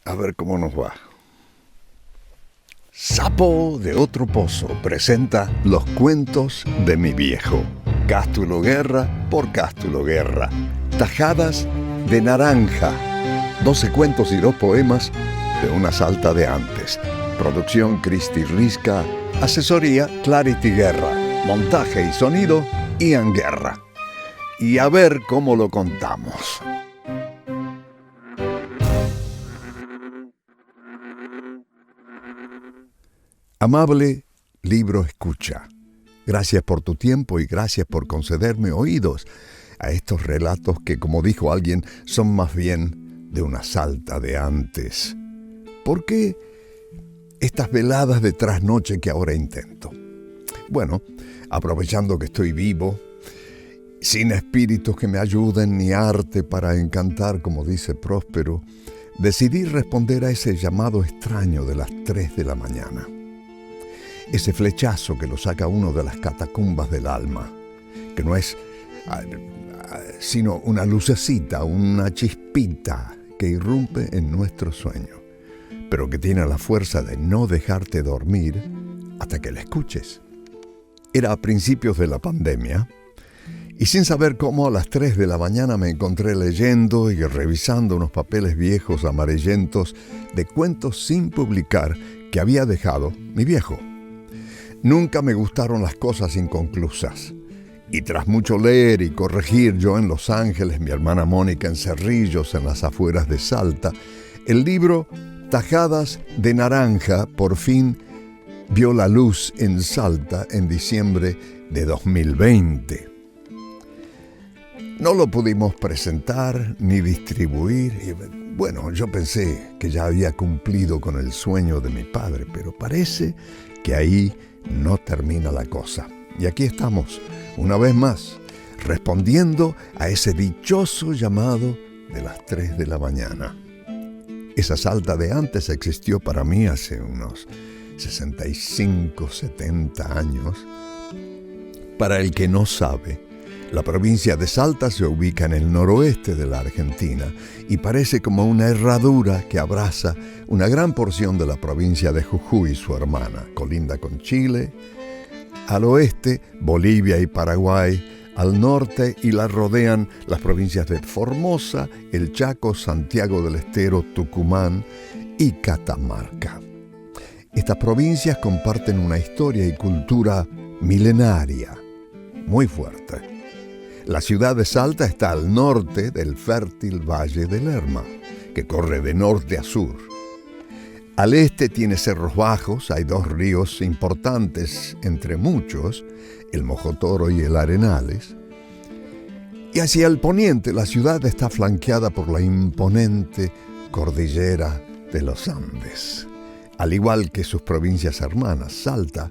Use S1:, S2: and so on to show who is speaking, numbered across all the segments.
S1: A ver cómo nos va. Sapo de otro pozo presenta Los cuentos de mi viejo. Cástulo Guerra por Cástulo Guerra. Tajadas de naranja. 12 cuentos y 2 poemas de una salta de antes. Producción Cristi Risca. Asesoría Clarity Guerra. Montaje y sonido Ian Guerra. Y a ver cómo lo contamos. Amable libro escucha, gracias por tu tiempo y gracias por concederme oídos a estos relatos que, como dijo alguien, son más bien de una salta de antes. ¿Por qué estas veladas de trasnoche que ahora intento? Bueno, aprovechando que estoy vivo, sin espíritus que me ayuden ni arte para encantar, como dice Próspero, decidí responder a ese llamado extraño de las 3 de la mañana. Ese flechazo que lo saca uno de las catacumbas del alma, que no es sino una lucecita, una chispita que irrumpe en nuestro sueño, pero que tiene la fuerza de no dejarte dormir hasta que la escuches. Era a principios de la pandemia, y sin saber cómo a las 3 de la mañana me encontré leyendo y revisando unos papeles viejos amarillentos de cuentos sin publicar que había dejado mi viejo. Nunca me gustaron las cosas inconclusas. Y tras mucho leer y corregir, yo en Los Ángeles, mi hermana Mónica en Cerrillos, en las afueras de Salta, el libro Tajadas de naranja por fin vio la luz en Salta en diciembre de 2020. No lo pudimos presentar ni distribuir. Y bueno, yo pensé que ya había cumplido con el sueño de mi padre, pero parece que ahí no termina la cosa. Y aquí estamos, una vez más, respondiendo a ese dichoso llamado de las 3 de la mañana. Esa salta de antes existió para mí hace unos 65, 70 años. Para el que no sabe, la provincia de Salta se ubica en el noroeste de la Argentina y parece como una herradura que abraza una gran porción de la provincia de Jujuy, su hermana. Colinda con Chile, al oeste Bolivia y Paraguay, al norte y la rodean las provincias de Formosa, El Chaco, Santiago del Estero, Tucumán y Catamarca. Estas provincias comparten una historia y cultura milenaria muy fuerte. La ciudad de Salta está al norte del fértil Valle del Lerma, que corre de norte a sur. Al este tiene cerros bajos, hay 2 ríos importantes entre muchos, el Mojotoro y el Arenales. Y hacia el poniente la ciudad está flanqueada por la imponente cordillera de los Andes. Al igual que sus provincias hermanas, Salta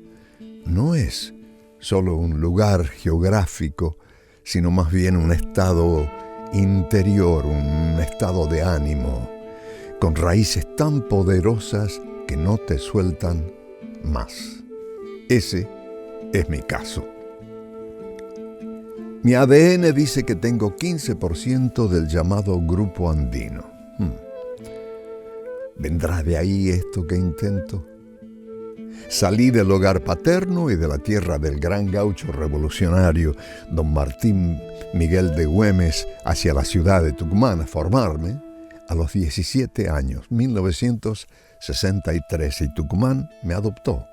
S1: no es solo un lugar geográfico, sino más bien un estado interior, un estado de ánimo, con raíces tan poderosas que no te sueltan más. Ese es mi caso. Mi ADN dice que tengo 15% del llamado grupo andino. ¿Vendrá de ahí esto que intento? Salí del hogar paterno y de la tierra del gran gaucho revolucionario don Martín Miguel de Güemes hacia la ciudad de Tucumán a formarme a los 17 años, 1963, y Tucumán me adoptó.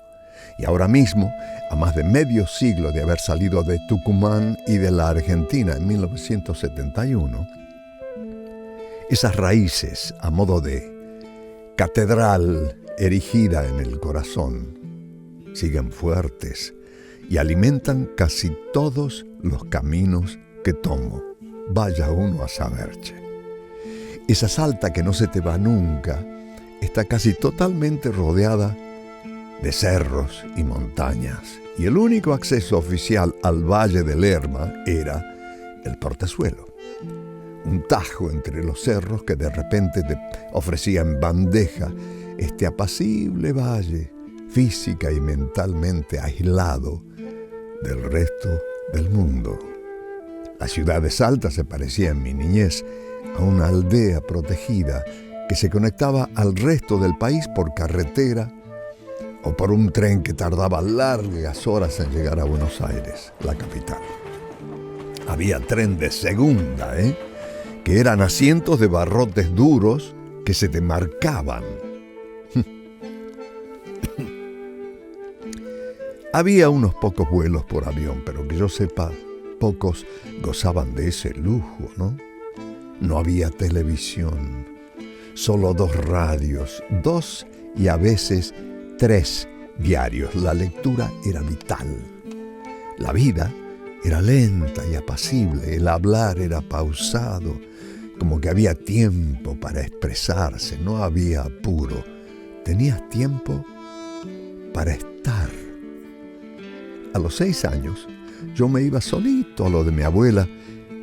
S1: Y ahora mismo, a más de medio siglo de haber salido de Tucumán y de la Argentina en 1971, esas raíces a modo de catedral erigida en el corazón siguen fuertes y alimentan casi todos los caminos que tomo. Vaya uno a saber, che. Esa Salta que no se te va nunca está casi totalmente rodeada de cerros y montañas, y el único acceso oficial al Valle del Lerma era el portezuelo, un tajo entre los cerros que de repente te ofrecía en bandeja este apacible valle, física y mentalmente aislado del resto del mundo. La ciudad de Salta se parecía en mi niñez a una aldea protegida que se conectaba al resto del país por carretera o por un tren que tardaba largas horas en llegar a Buenos Aires, la capital. Había tren de segunda, que eran asientos de barrotes duros que se te marcaban. Había unos pocos vuelos por avión, pero que yo sepa, pocos gozaban de ese lujo, ¿no? No había televisión, solo 2 radios, 2 y a veces 3 diarios. La lectura era vital. La vida era lenta y apacible, el hablar era pausado, como que había tiempo para expresarse, no había apuro. Tenías tiempo para estar. A los 6 años, yo me iba solito a lo de mi abuela,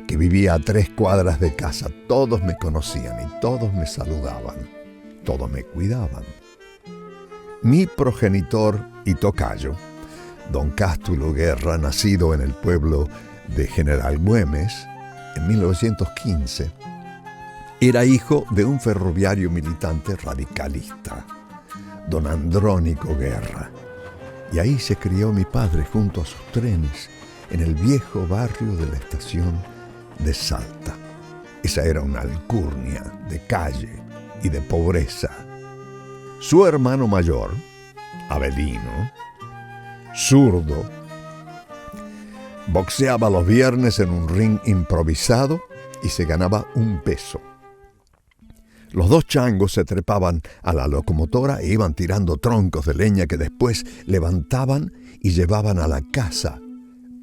S1: que vivía a 3 cuadras de casa. Todos me conocían y todos me saludaban, todos me cuidaban. Mi progenitor y tocayo, don Cástulo Guerra, nacido en el pueblo de General Güemes en 1915, era hijo de un ferroviario militante radicalista, don Andrónico Guerra. Y ahí se crió mi padre junto a sus trenes en el viejo barrio de la estación de Salta. Esa era una alcurnia de calle y de pobreza. Su hermano mayor, Avelino, zurdo, boxeaba los viernes en un ring improvisado y se ganaba $1. Los 2 changos se trepaban a la locomotora e iban tirando troncos de leña que después levantaban y llevaban a la casa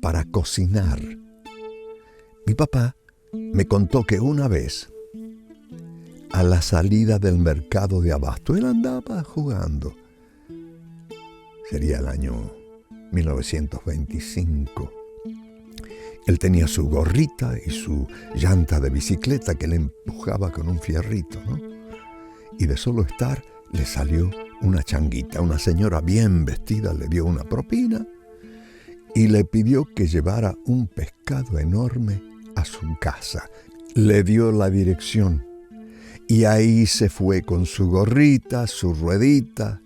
S1: para cocinar. Mi papá me contó que una vez, a la salida del mercado de abasto, él andaba jugando. Sería el año 1925. Él tenía su gorrita y su llanta de bicicleta que le empujaba con un fierrito, ¿no? Y de solo estar le salió una changuita. Una señora bien vestida le dio una propina y le pidió que llevara un pescado enorme a su casa. Le dio la dirección y ahí se fue con su gorrita, su ruedita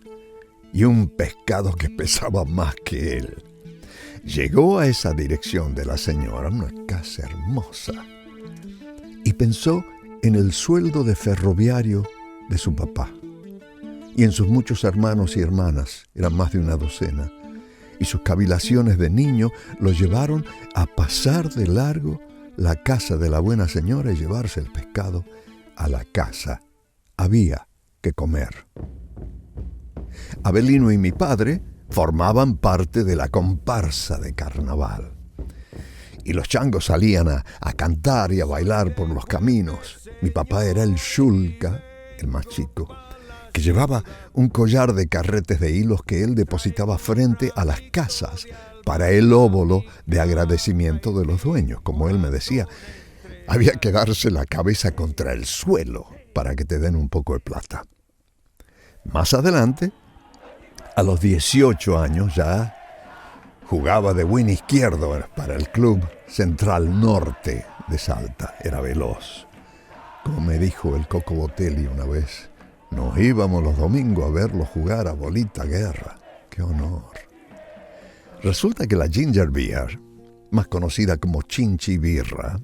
S1: y un pescado que pesaba más que él. Llegó a esa dirección de la señora, una casa hermosa, y pensó en el sueldo de ferroviario de su papá y en sus muchos hermanos y hermanas, eran más de una docena, y sus cavilaciones de niño lo llevaron a pasar de largo la casa de la buena señora y llevarse el pescado a la casa. Había que comer. Avelino y mi padre formaban parte de la comparsa de carnaval. Y los changos salían a cantar y a bailar por los caminos. Mi papá era el Shulka, el más chico, que llevaba un collar de carretes de hilos que él depositaba frente a las casas para el óvulo de agradecimiento de los dueños. Como él me decía, había que darse la cabeza contra el suelo para que te den un poco de plata. Más adelante, a los 18 años ya jugaba de win izquierdo para el Club Central Norte de Salta. Era veloz. Como me dijo el Coco Botelli una vez, nos íbamos los domingos a verlo jugar a Bolita Guerra. ¡Qué honor! Resulta que la Ginger Beer, más conocida como Chinchi Birra,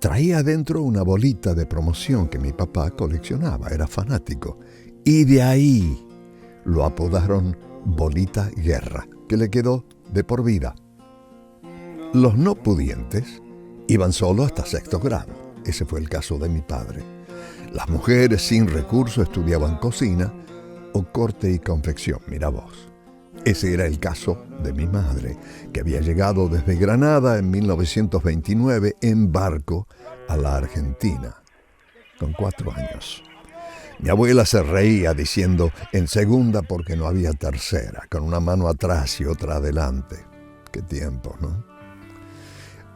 S1: traía adentro una bolita de promoción que mi papá coleccionaba, era fanático. Y de ahí lo apodaron Bolita Guerra, que le quedó de por vida. Los no pudientes iban solo hasta 6º grado. Ese fue el caso de mi padre. Las mujeres sin recursos estudiaban cocina o corte y confección, mira vos. Ese era el caso de mi madre, que había llegado desde Granada en 1929 en barco a la Argentina, con 4 años. Mi abuela se reía diciendo en segunda porque no había tercera, con una mano atrás y otra adelante. Qué tiempo, ¿no?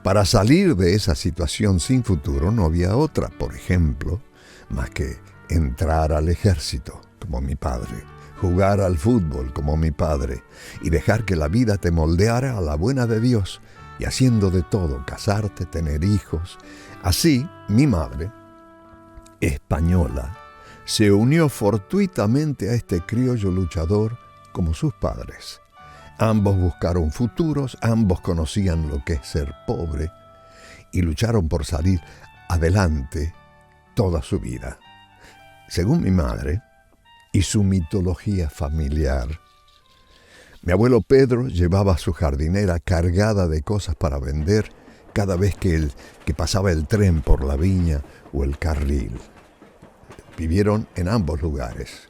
S1: Para salir de esa situación sin futuro no había otra, por ejemplo, más que entrar al ejército, como mi padre, jugar al fútbol, como mi padre, y dejar que la vida te moldeara a la buena de Dios, y haciendo de todo, casarte, tener hijos. Así, mi madre, española, se unió fortuitamente a este criollo luchador como sus padres. Ambos buscaron futuros, ambos conocían lo que es ser pobre y lucharon por salir adelante toda su vida. Según mi madre y su mitología familiar, mi abuelo Pedro llevaba a su jardinera cargada de cosas para vender cada vez que pasaba el tren por la viña o el carril. Vivieron en ambos lugares,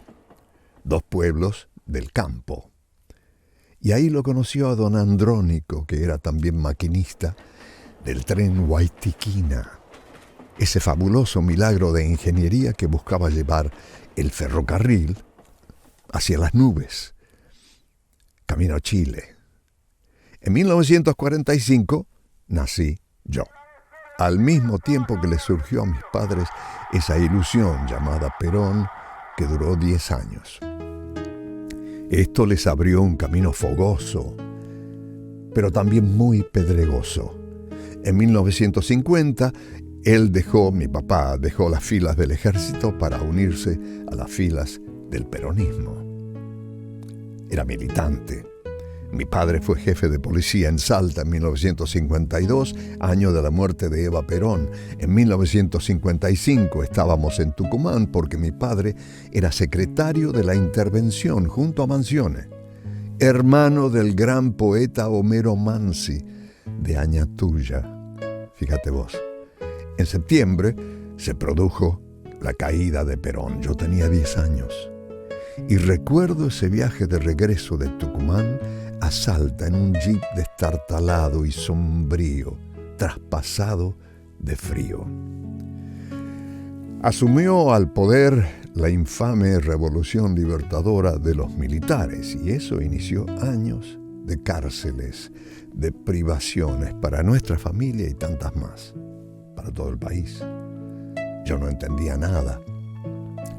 S1: dos pueblos del campo. Y ahí lo conoció a don Andrónico, que era también maquinista del tren Guaytiquina, ese fabuloso milagro de ingeniería que buscaba llevar el ferrocarril hacia las nubes, camino a Chile. En 1945 nací yo, al mismo tiempo que le surgió a mis padres esa ilusión llamada Perón, que duró 10 años. Esto les abrió un camino fogoso, pero también muy pedregoso. En 1950, mi papá dejó las filas del ejército para unirse a las filas del peronismo. Era militante. Mi padre fue jefe de policía en Salta en 1952, año de la muerte de Eva Perón. En 1955 estábamos en Tucumán porque mi padre era secretario de la Intervención junto a Manzione, hermano del gran poeta Homero Mansi de Añatuya. Fíjate vos. En septiembre se produjo la caída de Perón. Yo tenía 10 años. Y recuerdo ese viaje de regreso de Tucumán a Salta en un jeep destartalado y sombrío, traspasado de frío. Asumió al poder la infame revolución libertadora de los militares y eso inició años de cárceles, de privaciones para nuestra familia y tantas más, para todo el país. Yo no entendía nada,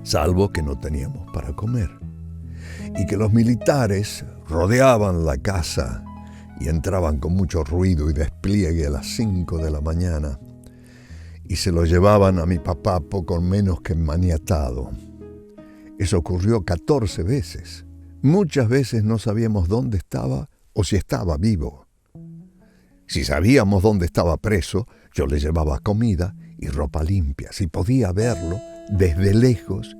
S1: salvo que no teníamos para comer y que los militares rodeaban la casa y entraban con mucho ruido y despliegue a las 5 de la mañana y se lo llevaban a mi papá poco menos que maniatado. Eso ocurrió 14 veces. Muchas veces no sabíamos dónde estaba o si estaba vivo. Si sabíamos dónde estaba preso, yo le llevaba comida y ropa limpia. Si podía verlo desde lejos,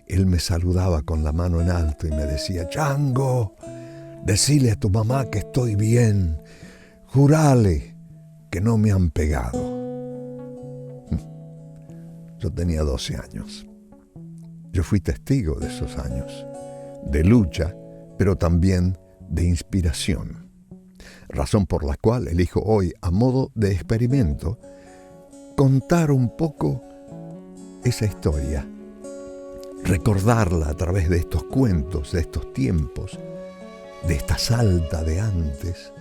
S1: él me saludaba con la mano en alto y me decía: «Chango, decile a tu mamá que estoy bien. Jurale que no me han pegado». Yo tenía 12 años. Yo fui testigo de esos años, de lucha, pero también de inspiración. Razón por la cual elijo hoy, a modo de experimento, contar un poco esa historia, recordarla a través de estos cuentos, de estos tiempos, de esta Salta de antes,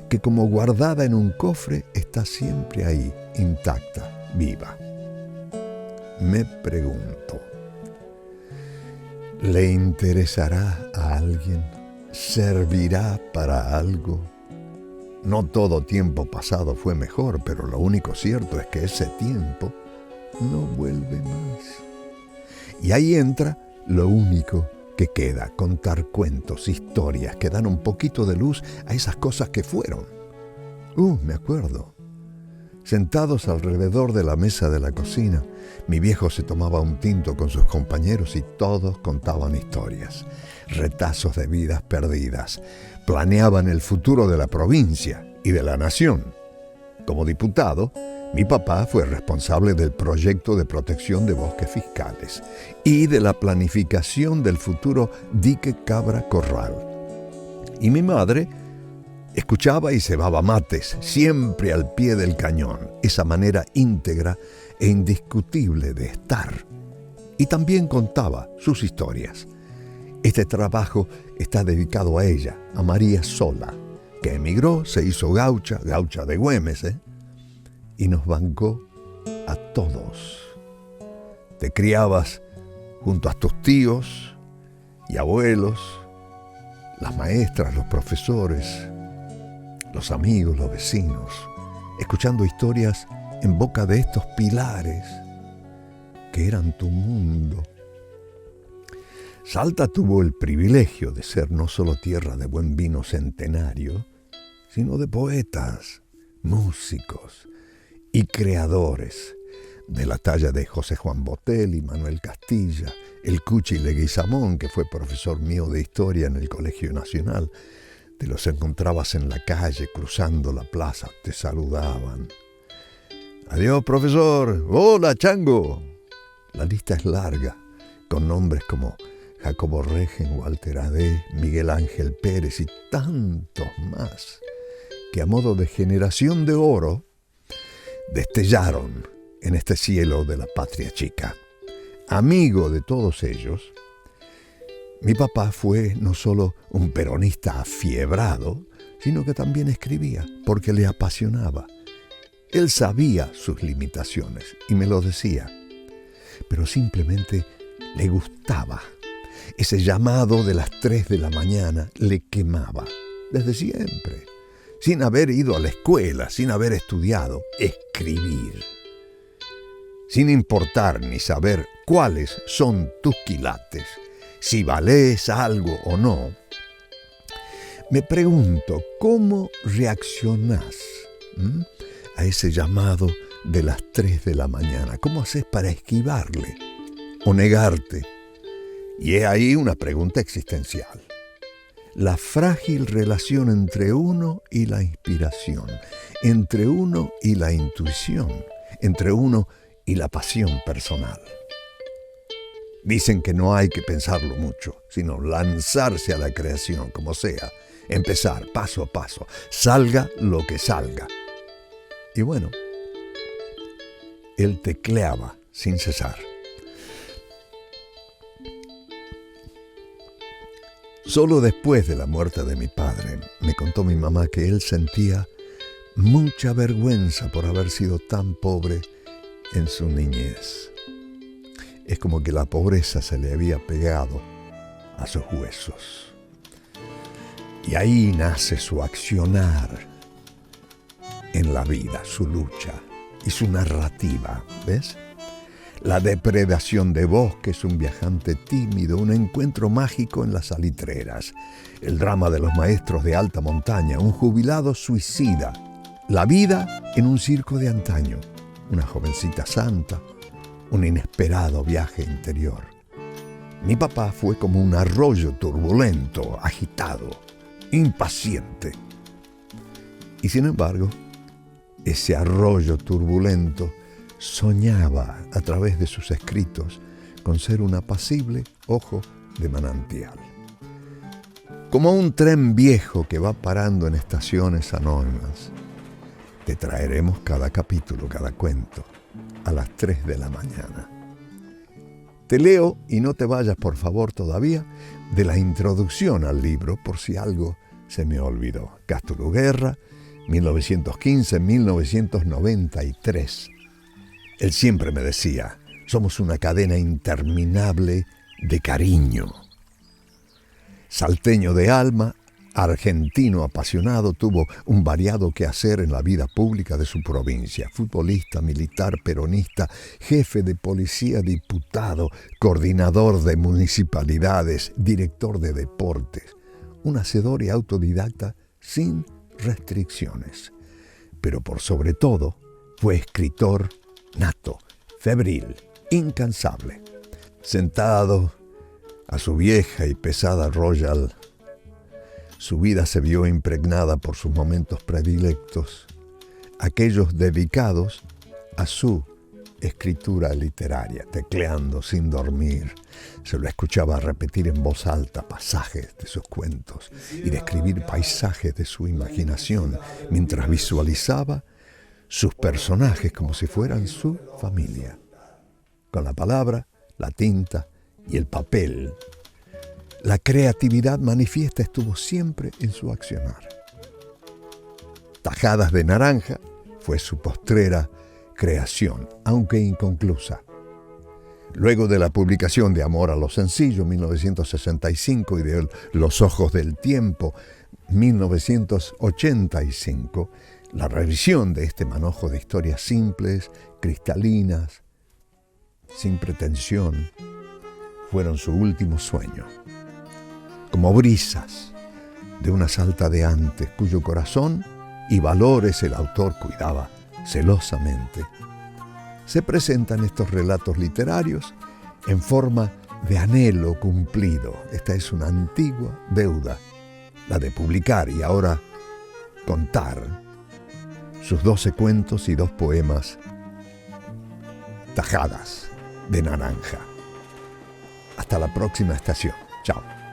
S1: que como guardada en un cofre está siempre ahí, intacta, viva. Me pregunto, ¿le interesará a alguien? ¿Servirá para algo? No todo tiempo pasado fue mejor, pero lo único cierto es que ese tiempo no vuelve más. Y ahí entra lo único que queda, contar cuentos, historias que dan un poquito de luz a esas cosas que fueron. Me acuerdo. Sentados alrededor de la mesa de la cocina, mi viejo se tomaba un tinto con sus compañeros y todos contaban historias, retazos de vidas perdidas, planeaban el futuro de la provincia y de la nación. Como diputado, mi papá fue responsable del proyecto de protección de bosques fiscales y de la planificación del futuro dique Cabra Corral. Y mi madre escuchaba y cebaba mates, siempre al pie del cañón, esa manera íntegra e indiscutible de estar. Y también contaba sus historias. Este trabajo está dedicado a ella, a María Sola, que emigró, se hizo gaucha de Güemes, y nos bancó a todos. Te criabas junto a tus tíos y abuelos, las maestras, los profesores, los amigos, los vecinos, escuchando historias en boca de estos pilares que eran tu mundo Salta tuvo el privilegio de ser no solo tierra de buen vino centenario, sino de poetas, músicos y creadores de la talla de José Juan Botelli, Manuel Castilla, el Cuchi Leguizamón, que fue profesor mío de historia en el Colegio Nacional. Te los encontrabas en la calle, cruzando la plaza, te saludaban. Adiós, profesor. Hola, chango. La lista es larga, con nombres como Jacobo Regen, Walter Adé, Miguel Ángel Pérez y tantos más, que a modo de generación de oro destellaron en este cielo de la patria chica. Amigo de todos ellos, mi papá fue no solo un peronista afiebrado, sino que también escribía, porque le apasionaba. Él sabía sus limitaciones y me lo decía, pero simplemente le gustaba. Ese llamado de las 3 de la mañana le quemaba, desde siempre, sin haber ido a la escuela, sin haber estudiado, escribir. Sin importar ni saber cuáles son tus quilates, si valés algo o no, me pregunto, ¿cómo reaccionás a ese llamado de las 3 de la mañana? ¿Cómo haces para esquivarle o negarte? Y he ahí una pregunta existencial. La frágil relación entre uno y la inspiración, entre uno y la intuición, entre uno y la pasión personal. Dicen que no hay que pensarlo mucho, sino lanzarse a la creación, como sea, empezar paso a paso, salga lo que salga. Y bueno, él tecleaba sin cesar. Solo después de la muerte de mi padre, me contó mi mamá que él sentía mucha vergüenza por haber sido tan pobre en su niñez. Es como que la pobreza se le había pegado a sus huesos. Y ahí nace su accionar en la vida, su lucha y su narrativa, ¿ves? La depredación de bosques, un viajante tímido, un encuentro mágico en las salitreras, el drama de los maestros de alta montaña, un jubilado suicida, la vida en un circo de antaño, una jovencita santa, un inesperado viaje interior. Mi papá fue como un arroyo turbulento, agitado, impaciente. Y sin embargo, ese arroyo turbulento soñaba a través de sus escritos con ser un apacible ojo de manantial. Como un tren viejo que va parando en estaciones anónimas, te traeremos cada capítulo, cada cuento, a las 3 de la mañana. Te leo, y no te vayas por favor todavía, de la introducción al libro, por si algo se me olvidó. Castro Guerra, 1915-1993. Él siempre me decía, somos una cadena interminable de cariño. Salteño de alma, argentino apasionado, tuvo un variado quehacer en la vida pública de su provincia. Futbolista, militar, peronista, jefe de policía, diputado, coordinador de municipalidades, director de deportes. Un hacedor y autodidacta sin restricciones. Pero por sobre todo, fue escritor nato, febril, incansable. Sentado a su vieja y pesada Royal, su vida se vio impregnada por sus momentos predilectos, aquellos dedicados a su escritura literaria, tecleando sin dormir. Se lo escuchaba repetir en voz alta pasajes de sus cuentos y describir paisajes de su imaginación, mientras visualizaba sus personajes como si fueran su familia. Con la palabra, la tinta y el papel, la creatividad manifiesta estuvo siempre en su accionar. Tajadas de naranja fue su postrera creación, aunque inconclusa. Luego de la publicación de Amor a lo Sencillo, 1965, y de Los Ojos del Tiempo, 1985, la revisión de este manojo de historias simples, cristalinas, sin pretensión, fueron su último sueño. Como brisas de una salta de antes cuyo corazón y valores el autor cuidaba celosamente, se presentan estos relatos literarios en forma de anhelo cumplido. Esta es una antigua deuda, la de publicar y ahora contar sus 12 cuentos y 2 poemas, Tajadas de Naranja. Hasta la próxima estación. Chao.